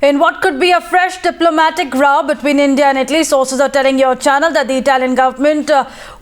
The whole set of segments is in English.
In what could be a fresh diplomatic row between India and Italy, sources are telling your channel that the Italian government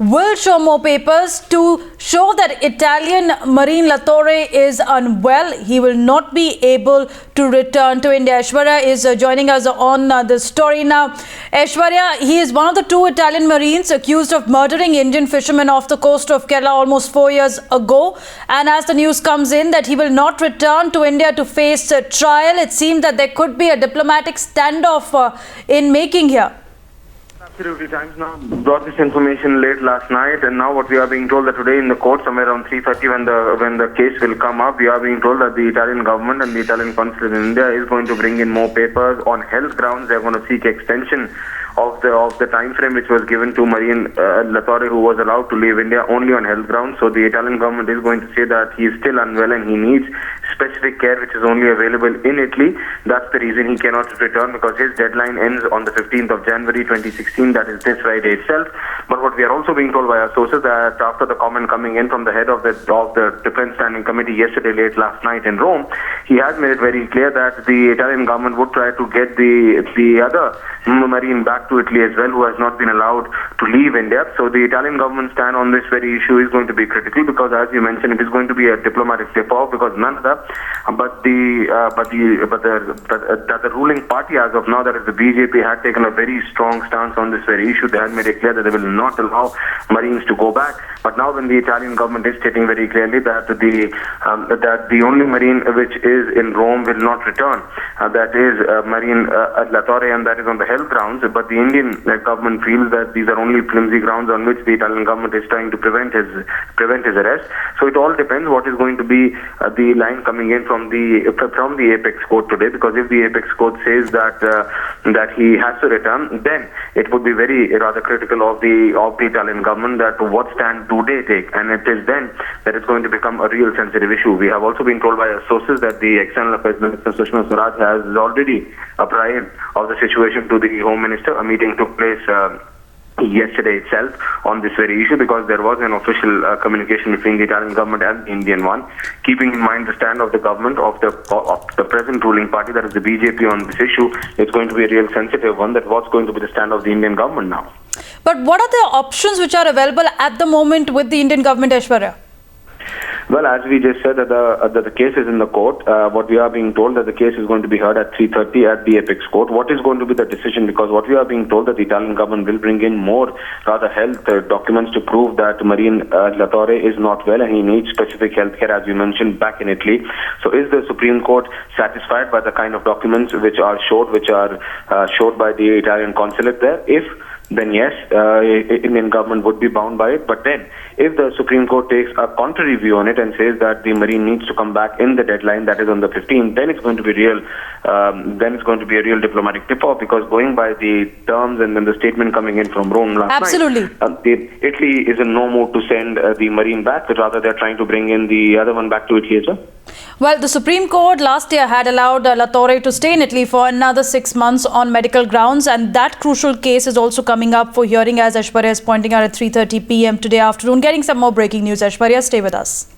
will show more papers to show that Italian Marine Latorre is unwell. He will not be able to return to India. Aishwarya is joining us on this story now. Aishwarya, he is one of the two Italian Marines accused of murdering Indian fishermen off the coast of Kerala almost 4 years ago. And as the news comes in that he will not return to India to face a trial, it seems that there could be a diplomatic standoff in making here. Absolutely. Times now brought this information late last night, and now what we are being told that today in the court, somewhere around 3:30, when the case will come up, we are being told that the Italian government and the Italian consulate in India is going to bring in more papers on health grounds. They are going to seek extension of the time frame which was given to Marine Latorre, who was allowed to leave India only on health grounds. So the Italian government is going to say that he is still unwell and he needs specific care which is only available in Italy. That's the reason he cannot return, because his deadline ends on the 15th of January 2016, that is this Friday itself. But what we are also being told by our sources that after the comment coming in from the head of the Defence Standing Committee yesterday late last night in Rome, he has made it very clear that the Italian government would try to get the other Marine back to Italy as well, who has not been allowed to leave India. So the Italian government stand on this very issue is going to be critical, because as you mentioned, it is going to be a diplomatic tip-off, because none other but the ruling party as of now, that is the BJP, had taken a very strong stance on this very issue. They had made it clear that they will not allow Marines to go back. But now when the Italian government is stating very clearly that the only Marine which is in Rome will not return, that is Marine Latorre, and that is on the health grounds. But the Indian government feels that these are only flimsy grounds on which the Italian government is trying to prevent his arrest. So it all depends what is going to be the line coming in from the Apex Court today, because if the Apex Court says that he has to return, then it would be rather critical of the Italian government that what stand do they take, and it is then that it's going to become a real sensitive issue. We have also been told by our sources that the External Affairs Minister Sushma Swaraj has already apprised of the situation to the Home Minister. A meeting took place yesterday itself on this very issue, because there was an official communication between the Italian government and the Indian one, keeping in mind the stand of the government of the present ruling party, that is the BJP, on this issue. It's going to be a real sensitive one, that what's going to be the stand of the Indian government now. But what are the options which are available at the moment with the Indian government, Aishwarya? Well, as we just said, that the case is in the court. What we are being told that the case is going to be heard at 3:30 at the Apex Court. What is going to be the decision? Because what we are being told that the Italian government will bring in more health documents to prove that Marine Latorre is not well and he needs specific health care, as you mentioned, back in Italy. So is the Supreme Court satisfied by the kind of documents which are showed by the Italian consulate there? Then yes, Indian government would be bound by it. But then, if the Supreme Court takes a contrary view on it and says that the Marine needs to come back in the deadline, that is on the 15th, then it's going to be real. Then it's going to be a real diplomatic tip-off, because going by the terms and then the statement coming in from Rome last Absolutely. night, Italy is in no mood to send the Marine back, but rather they're trying to bring in the other one back to Italy as well. Well, the Supreme Court last year had allowed Latorre to stay in Italy for another 6 months on medical grounds, and that crucial case is also coming up for hearing, as Aishwarya is pointing out, at 3:30 p.m. today afternoon. Getting some more breaking news. Aishwarya, stay with us.